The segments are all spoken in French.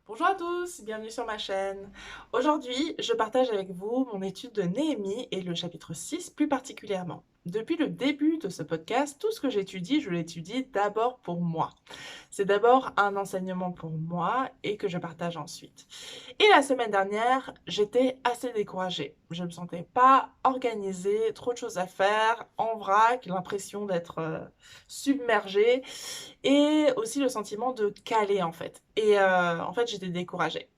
Bonjour à tous, bienvenue sur ma chaîne. Aujourd'hui, je partage avec vous mon étude de Néhémie et le chapitre 6 plus particulièrement. Depuis le début de ce podcast, tout ce que j'étudie, je l'étudie d'abord pour moi. C'est d'abord un enseignement pour moi et que je partage ensuite. Et la semaine dernière, j'étais assez découragée. Je ne me sentais pas organisée, trop de choses à faire, en vrac, l'impression d'être submergée et aussi le sentiment de caler en fait. Et en fait, j'étais découragée.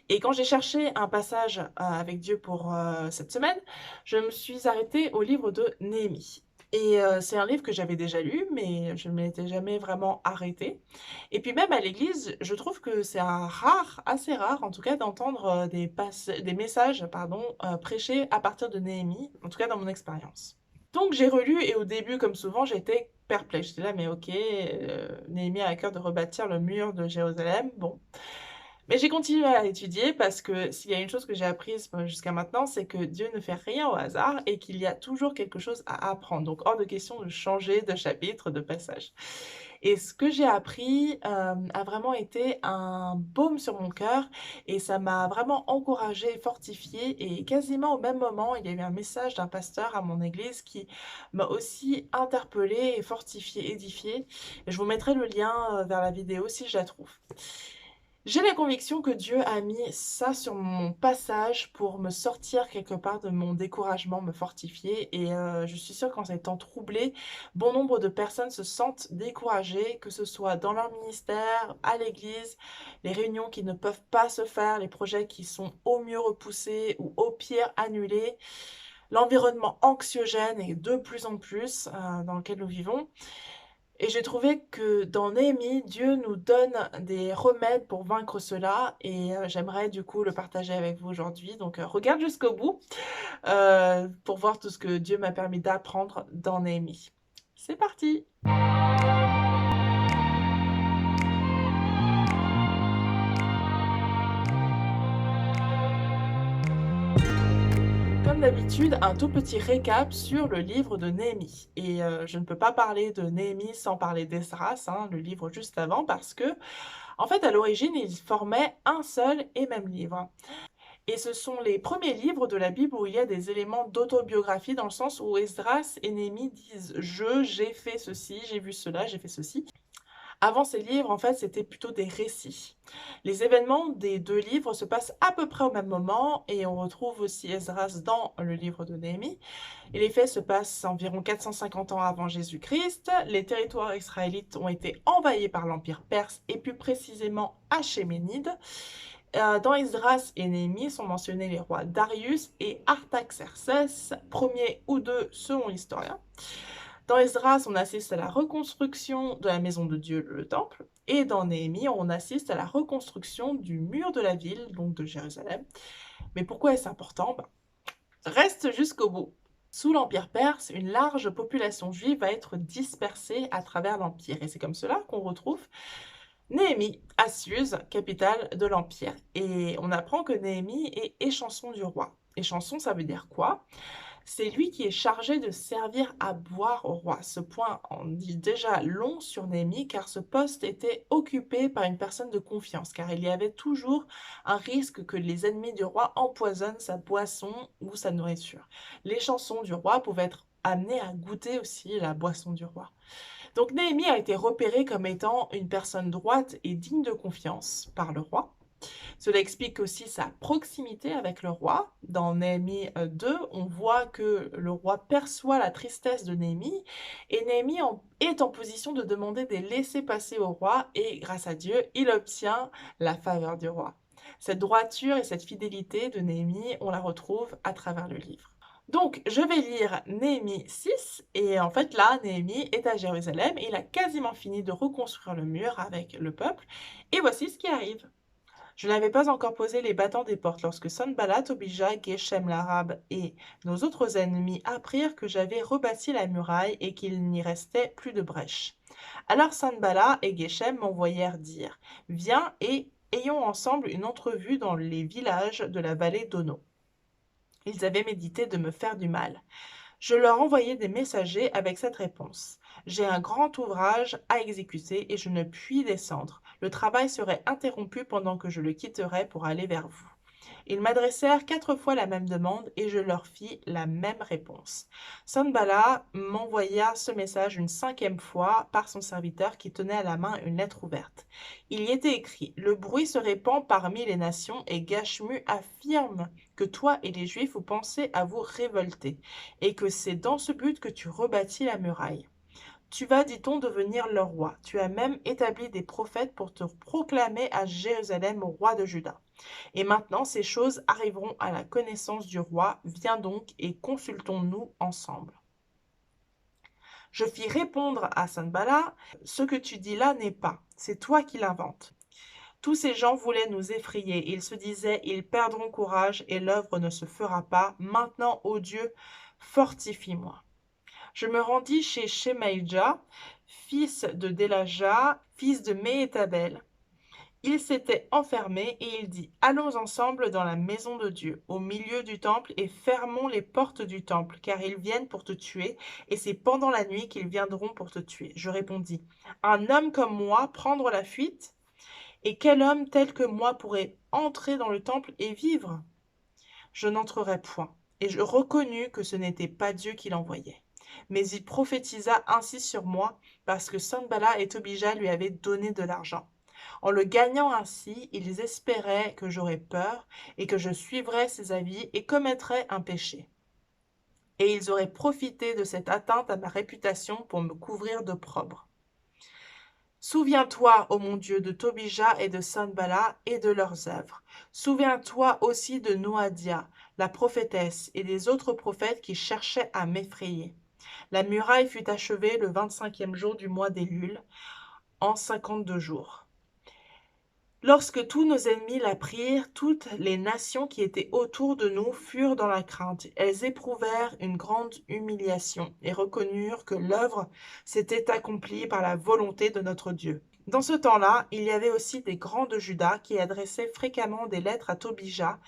Et quand j'ai cherché un passage avec Dieu pour cette semaine, je me suis arrêtée au livre de Néhémie. Et c'est un livre que j'avais déjà lu, mais je ne m'étais jamais vraiment arrêtée. Et puis même à l'église, je trouve que c'est un rare, assez rare en tout cas, d'entendre des messages pardon, prêchés à partir de Néhémie, en tout cas dans mon expérience. Donc j'ai relu et au début, comme souvent, j'étais perplexe. J'étais là, mais ok, Néhémie a à cœur de rebâtir le mur de Jérusalem. Bon. Mais j'ai continué à étudier parce que s'il y a une chose que j'ai apprise jusqu'à maintenant, c'est que Dieu ne fait rien au hasard et qu'il y a toujours quelque chose à apprendre. Donc hors de question de changer de chapitre, de passage. Et ce que j'ai appris a vraiment été un baume sur mon cœur et ça m'a vraiment encouragée, fortifiée. Et quasiment au même moment, il y a eu un message d'un pasteur à mon église qui m'a aussi interpellée et fortifiée, édifiée. Et je vous mettrai le lien vers la vidéo si je la trouve. J'ai la conviction que Dieu a mis ça sur mon passage pour me sortir quelque part de mon découragement, me fortifier. Et je suis sûre qu'en ces temps troublés, bon nombre de personnes se sentent découragées, que ce soit dans leur ministère, à l'église, les réunions qui ne peuvent pas se faire, les projets qui sont au mieux repoussés ou au pire annulés, l'environnement anxiogène et de plus en plus dans lequel nous vivons. Et j'ai trouvé que dans Néhémie, Dieu nous donne des remèdes pour vaincre cela et j'aimerais du coup le partager avec vous aujourd'hui. Donc regarde jusqu'au bout pour voir tout ce que Dieu m'a permis d'apprendre dans Néhémie. C'est parti! Comme d'habitude, un tout petit récap sur le livre de Néhémie. Et je ne peux pas parler de Néhémie sans parler d'Esdras, hein, le livre juste avant, parce que, en fait, à l'origine, ils formaient un seul et même livre. Et ce sont les premiers livres de la Bible où il y a des éléments d'autobiographie, dans le sens où Esdras et Néhémie disent j'ai fait ceci, j'ai vu cela, j'ai fait ceci. Avant ces livres, en fait, c'était plutôt des récits. Les événements des deux livres se passent à peu près au même moment et on retrouve aussi Esdras dans le livre de Néhémie. Et les faits se passent environ 450 ans avant Jésus-Christ. Les territoires israélites ont été envahis par l'Empire perse et plus précisément Achéménide. Dans Esdras et Néhémie sont mentionnés les rois Darius et Artaxerxès, premier ou deux selon l'historien. Dans Esdras, on assiste à la reconstruction de la maison de Dieu, le temple, et dans Néhémie, on assiste à la reconstruction du mur de la ville, donc de Jérusalem. Mais pourquoi est-ce important? Reste jusqu'au bout. Sous l'Empire perse, une large population juive va être dispersée à travers l'Empire, et c'est comme cela qu'on retrouve Néhémie à Suse, capitale de l'Empire. Et on apprend que Néhémie est échanson du roi. Échanson, ça veut dire quoi? C'est lui qui est chargé de servir à boire au roi. Ce point en dit déjà long sur Néhémie, car ce poste était occupé par une personne de confiance, car il y avait toujours un risque que les ennemis du roi empoisonnent sa boisson ou sa nourriture. Les chansons du roi pouvaient être amenés à goûter aussi la boisson du roi. Donc Néhémie a été repéré comme étant une personne droite et digne de confiance par le roi. Cela explique aussi sa proximité avec le roi. Dans Néhémie 2, on voit que le roi perçoit la tristesse de Néhémie et Néhémie est en position de demander des laissez-passer au roi et grâce à Dieu, il obtient la faveur du roi. Cette droiture et cette fidélité de Néhémie, on la retrouve à travers le livre. Donc, je vais lire Néhémie 6 et en fait là, Néhémie est à Jérusalem et il a quasiment fini de reconstruire le mur avec le peuple et voici ce qui arrive. Je n'avais pas encore posé les battants des portes lorsque Sanballat obligea Geshem l'arabe et nos autres ennemis apprirent que j'avais rebâti la muraille et qu'il n'y restait plus de brèche. Alors Sanballat et Geshem m'envoyèrent dire « Viens et ayons ensemble une entrevue dans les villages de la vallée d'Ono. » Ils avaient médité de me faire du mal. Je leur envoyai des messagers avec cette réponse. J'ai un grand ouvrage à exécuter et je ne puis descendre. Le travail serait interrompu pendant que je le quitterais pour aller vers vous. Ils m'adressèrent 4 fois la même demande et je leur fis la même réponse. Sanballat m'envoya ce message une 5e fois par son serviteur qui tenait à la main une lettre ouverte. Il y était écrit: Le bruit se répand parmi les nations et Gashmu affirme que toi et les Juifs vous pensez à vous révolter et que c'est dans ce but que tu rebâtis la muraille. Tu vas, dit-on, devenir leur roi. Tu as même établi des prophètes pour te proclamer à Jérusalem roi de Juda. Et maintenant, ces choses arriveront à la connaissance du roi. Viens donc et consultons-nous ensemble. Je fis répondre à Sanballat: Ce que tu dis là n'est pas, c'est toi qui l'inventes. Tous ces gens voulaient nous effrayer. Ils se disaient: Ils perdront courage et l'œuvre ne se fera pas. Maintenant, ô Dieu, fortifie-moi. Je me rendis chez Shemaïja, fils de Delaja, fils de Méhétabel. Il s'était enfermé et il dit: Allons ensemble dans la maison de Dieu, au milieu du temple, et fermons les portes du temple, car ils viennent pour te tuer, et c'est pendant la nuit qu'ils viendront pour te tuer. Je répondis: Un homme comme moi prendre la fuite? Et quel homme tel que moi pourrait entrer dans le temple et vivre? Je n'entrerai point. Et je reconnus que ce n'était pas Dieu qui l'envoyait. Mais il prophétisa ainsi sur moi, parce que Sanballat et Tobija lui avaient donné de l'argent. En le gagnant ainsi, ils espéraient que j'aurais peur et que je suivrais ses avis et commettrais un péché. Et ils auraient profité de cette atteinte à ma réputation pour me couvrir d'opprobre. Souviens-toi, ô mon Dieu, de Tobija et de Sanballat et de leurs œuvres. Souviens-toi aussi de Noadia, la prophétesse, et des autres prophètes qui cherchaient à m'effrayer. La muraille fut achevée le 25e jour du mois d'Élul, en 52 jours. Lorsque tous nos ennemis l'apprirent, toutes les nations qui étaient autour de nous furent dans la crainte. Elles éprouvèrent une grande humiliation et reconnurent que l'œuvre s'était accomplie par la volonté de notre Dieu. Dans ce temps-là, il y avait aussi des grands de Juda qui adressaient fréquemment des lettres à Tobija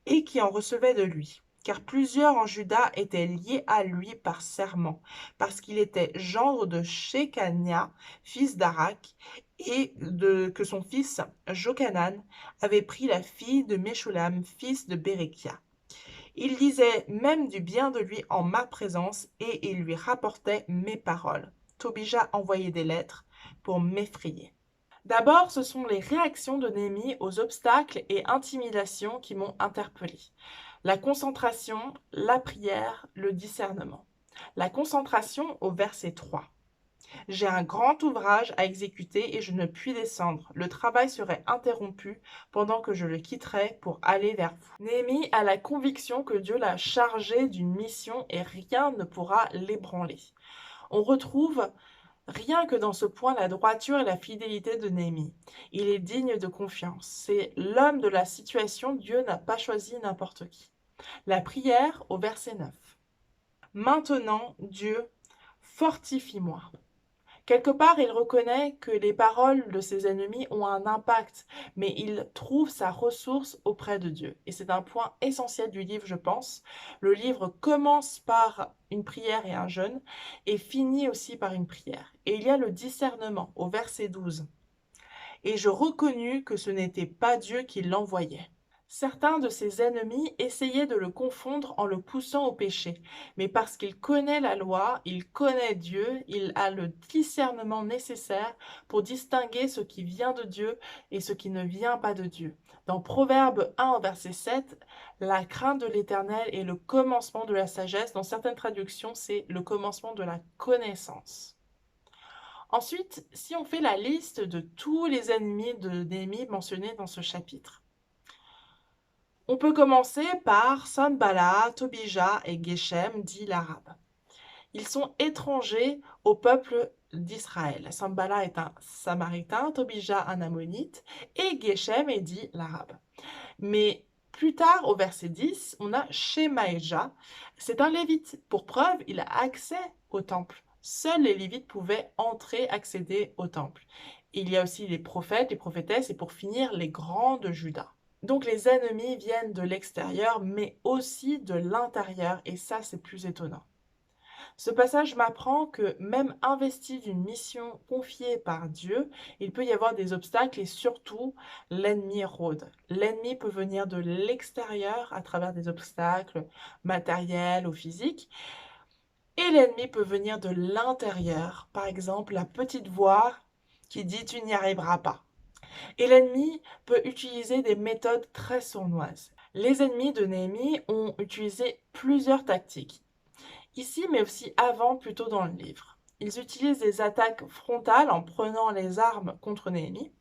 et qui en recevaient de lui. Car plusieurs en Juda étaient liés à lui par serment, parce qu'il était gendre de Shekania, fils d'Arak, et que son fils Jochanan avait pris la fille de Meshulam, fils de Bérékia. Il disait même du bien de lui en ma présence, et il lui rapportait mes paroles. Tobija envoyait des lettres pour m'effrayer. D'abord, ce sont les réactions de Néhémie aux obstacles et intimidations qui m'ont interpellée. La concentration, la prière, le discernement. La concentration au verset 3. J'ai un grand ouvrage à exécuter et je ne puis descendre. Le travail serait interrompu pendant que je le quitterai pour aller vers vous. Néhémie a la conviction que Dieu l'a chargé d'une mission et rien ne pourra l'ébranler. On retrouve rien que dans ce point la droiture et la fidélité de Néhémie. Il est digne de confiance. C'est l'homme de la situation. Dieu n'a pas choisi n'importe qui. La prière au verset 9. Maintenant, Dieu, fortifie-moi. Quelque part, il reconnaît que les paroles de ses ennemis ont un impact, mais il trouve sa ressource auprès de Dieu. Et c'est un point essentiel du livre, je pense. Le livre commence par une prière et un jeûne, et finit aussi par une prière. Et il y a le discernement au verset 12. Et je reconnus que ce n'était pas Dieu qui l'envoyait. Certains de ses ennemis essayaient de le confondre en le poussant au péché, mais parce qu'il connaît la loi, il connaît Dieu, il a le discernement nécessaire pour distinguer ce qui vient de Dieu et ce qui ne vient pas de Dieu. Dans Proverbe 1 au verset 7, la crainte de l'Éternel est le commencement de la sagesse. Dans certaines traductions, c'est le commencement de la connaissance. Ensuite, si on fait la liste de tous les ennemis de Néhémie mentionnés dans ce chapitre, on peut commencer par Sanballat, Tobija et Geshem, dit l'arabe. Ils sont étrangers au peuple d'Israël. Sanballat est un samaritain, Tobija un ammonite, et Geshem est dit l'arabe. Mais plus tard, au verset 10, on a Shemaïja. C'est un lévite. Pour preuve, il a accès au temple. Seuls les lévites pouvaient entrer, accéder au temple. Il y a aussi les prophètes, les prophétesses, et pour finir, les grands de Juda. Donc les ennemis viennent de l'extérieur, mais aussi de l'intérieur, et ça c'est plus étonnant. Ce passage m'apprend que même investi d'une mission confiée par Dieu, il peut y avoir des obstacles et surtout l'ennemi rôde. L'ennemi peut venir de l'extérieur à travers des obstacles matériels ou physiques et l'ennemi peut venir de l'intérieur. Par exemple, la petite voix qui dit tu n'y arriveras pas. Et l'ennemi peut utiliser des méthodes très sournoises. Les ennemis de Néhémie ont utilisé plusieurs tactiques. Ici, mais aussi avant, plutôt dans le livre. Ils utilisent des attaques frontales en prenant les armes contre Néhémie.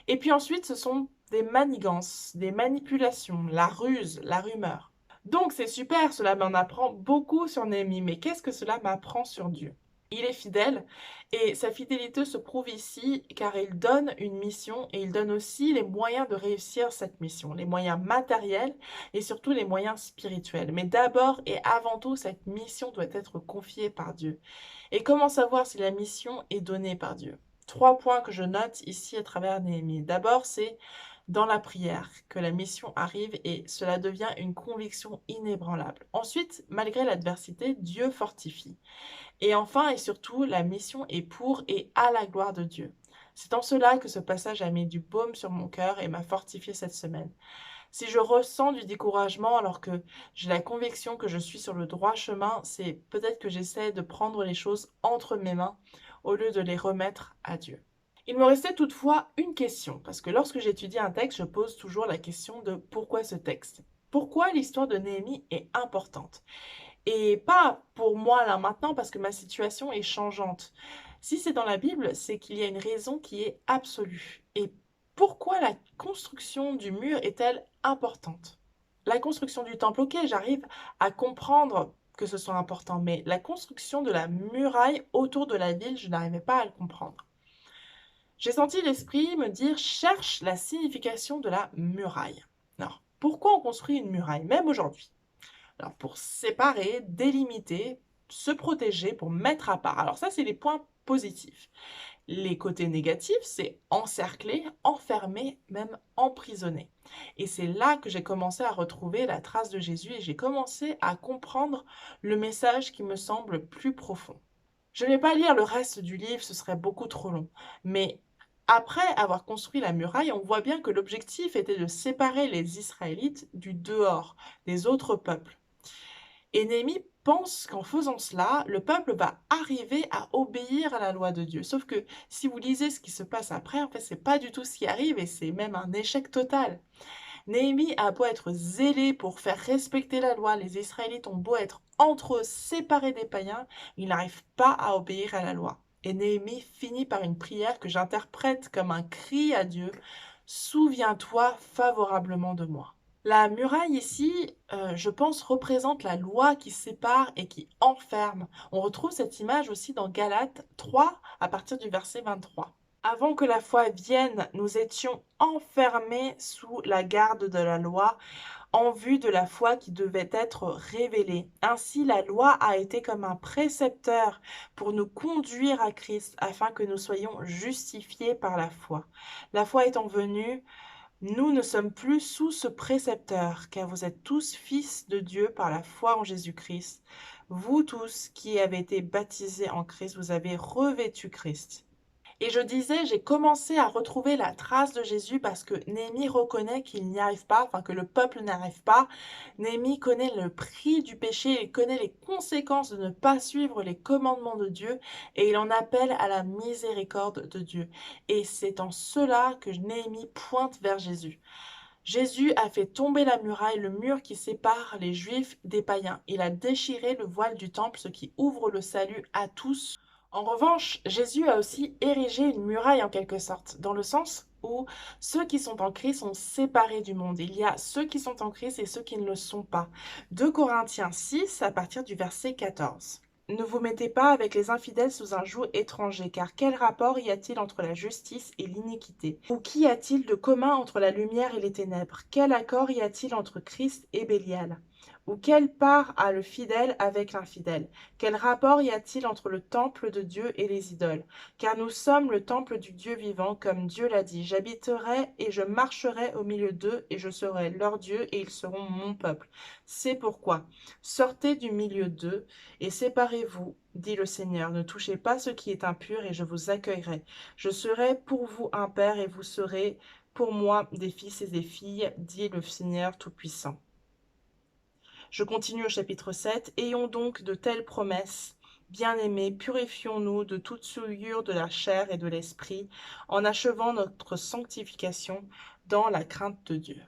Et puis ensuite, ce sont des manigances, des manipulations, la ruse, la rumeur. Donc c'est super, cela m'en apprend beaucoup sur Néhémie. Mais qu'est-ce que cela m'apprend sur Dieu? Il est fidèle et sa fidélité se prouve ici car il donne une mission et il donne aussi les moyens de réussir cette mission, les moyens matériels et surtout les moyens spirituels. Mais d'abord et avant tout, cette mission doit être confiée par Dieu. Et comment savoir si la mission est donnée par Dieu? 3 points que je note ici à travers Néhémie. D'abord, c'est dans la prière que la mission arrive et cela devient une conviction inébranlable. Ensuite, malgré l'adversité, Dieu fortifie. Et enfin et surtout, la mission est pour et à la gloire de Dieu. C'est en cela que ce passage a mis du baume sur mon cœur et m'a fortifié cette semaine. Si je ressens du découragement alors que j'ai la conviction que je suis sur le droit chemin, c'est peut-être que j'essaie de prendre les choses entre mes mains au lieu de les remettre à Dieu. Il me restait toutefois une question, parce que lorsque j'étudie un texte, je pose toujours la question de pourquoi ce texte? Pourquoi l'histoire de Néhémie est importante? Et pas pour moi là maintenant parce que ma situation est changeante. Si c'est dans la Bible, c'est qu'il y a une raison qui est absolue. Et pourquoi la construction du mur est-elle importante? La construction du temple, ok, j'arrive à comprendre que ce soit important, mais la construction de la muraille autour de la ville, je n'arrivais pas à le comprendre. J'ai senti l'esprit me dire cherche la signification de la muraille. Alors, pourquoi on construit une muraille, même aujourd'hui? Alors, pour séparer, délimiter, se protéger, pour mettre à part. Alors ça, c'est les points positifs. Les côtés négatifs, c'est encercler, enfermer, même emprisonner. Et c'est là que j'ai commencé à retrouver la trace de Jésus et j'ai commencé à comprendre le message qui me semble plus profond. Je ne vais pas lire le reste du livre, ce serait beaucoup trop long. Mais après avoir construit la muraille, on voit bien que l'objectif était de séparer les Israélites du dehors, des autres peuples. Et Néhémie pense qu'en faisant cela, le peuple va arriver à obéir à la loi de Dieu. Sauf que si vous lisez ce qui se passe après, en fait, c'est pas du tout ce qui arrive et c'est même un échec total. Néhémie a beau être zélé pour faire respecter la loi, les Israélites ont beau être entre eux séparés des païens, ils n'arrivent pas à obéir à la loi. Et Néhémie finit par une prière que j'interprète comme un cri à Dieu. Souviens-toi favorablement de moi. La muraille ici, je pense, représente la loi qui sépare et qui enferme. On retrouve cette image aussi dans Galates 3 à partir du verset 23. Avant que la foi vienne, nous étions enfermés sous la garde de la loi en vue de la foi qui devait être révélée. Ainsi, la loi a été comme un précepteur pour nous conduire à Christ afin que nous soyons justifiés par la foi. La foi étant venue, nous ne sommes plus sous ce précepteur, car vous êtes tous fils de Dieu par la foi en Jésus-Christ. Vous tous qui avez été baptisés en Christ, vous avez revêtu Christ. Et je disais, j'ai commencé à retrouver la trace de Jésus parce que Néhémie reconnaît qu'il n'y arrive pas, enfin que le peuple n'arrive pas. Néhémie connaît le prix du péché, il connaît les conséquences de ne pas suivre les commandements de Dieu et il en appelle à la miséricorde de Dieu. Et c'est en cela que Néhémie pointe vers Jésus. Jésus a fait tomber la muraille, le mur qui sépare les Juifs des païens. Il a déchiré le voile du temple, ce qui ouvre le salut à tous. En revanche, Jésus a aussi érigé une muraille en quelque sorte, dans le sens où ceux qui sont en Christ sont séparés du monde. Il y a ceux qui sont en Christ et ceux qui ne le sont pas. 2 Corinthiens 6 à partir du verset 14. Ne vous mettez pas avec les infidèles sous un joug étranger, car quel rapport y a-t-il entre la justice et l'iniquité? Ou qu'y a-t-il de commun entre la lumière et les ténèbres? Quel accord y a-t-il entre Christ et Bélial? Ou quelle part a le fidèle avec l'infidèle? Quel rapport y a-t-il entre le temple de Dieu et les idoles? Car nous sommes le temple du Dieu vivant, comme Dieu l'a dit. J'habiterai et je marcherai au milieu d'eux, et je serai leur Dieu, et ils seront mon peuple. C'est pourquoi, sortez du milieu d'eux, et séparez-vous, dit le Seigneur. Ne touchez pas ce qui est impur, et je vous accueillerai. Je serai pour vous un père, et vous serez pour moi des fils et des filles, dit le Seigneur Tout-Puissant. Je continue au chapitre 7. Ayons donc de telles promesses. Bien-aimés, purifions-nous de toute souillure de la chair et de l'esprit, en achevant notre sanctification dans la crainte de Dieu.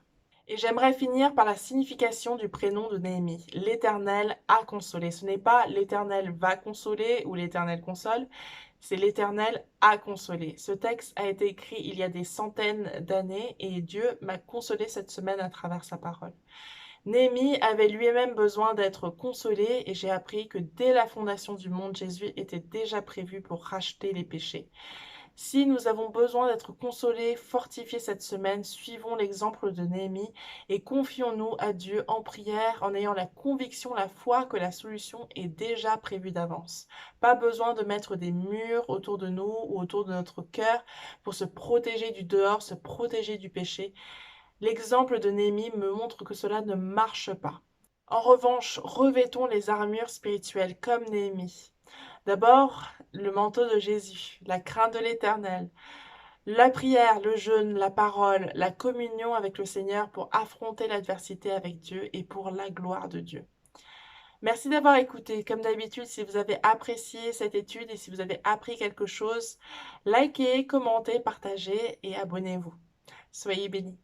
Et j'aimerais finir par la signification du prénom de Néhémie. L'Éternel a consolé. Ce n'est pas l'Éternel va consoler ou l'Éternel console, c'est l'Éternel a consolé. Ce texte a été écrit il y a des centaines d'années et Dieu m'a consolé cette semaine à travers sa parole. Néhémie avait lui-même besoin d'être consolé et j'ai appris que dès la fondation du monde, Jésus était déjà prévu pour racheter les péchés. Si nous avons besoin d'être consolés, fortifiés cette semaine, suivons l'exemple de Néhémie et confions-nous à Dieu en prière en ayant la conviction, la foi que la solution est déjà prévue d'avance. Pas besoin de mettre des murs autour de nous ou autour de notre cœur pour se protéger du dehors, se protéger du péché. L'exemple de Néhémie me montre que cela ne marche pas. En revanche, revêtons les armures spirituelles comme Néhémie. D'abord, le manteau de Jésus, la crainte de l'Éternel, la prière, le jeûne, la parole, la communion avec le Seigneur pour affronter l'adversité avec Dieu et pour la gloire de Dieu. Merci d'avoir écouté. Comme d'habitude, si vous avez apprécié cette étude et si vous avez appris quelque chose, likez, commentez, partagez et abonnez-vous. Soyez bénis.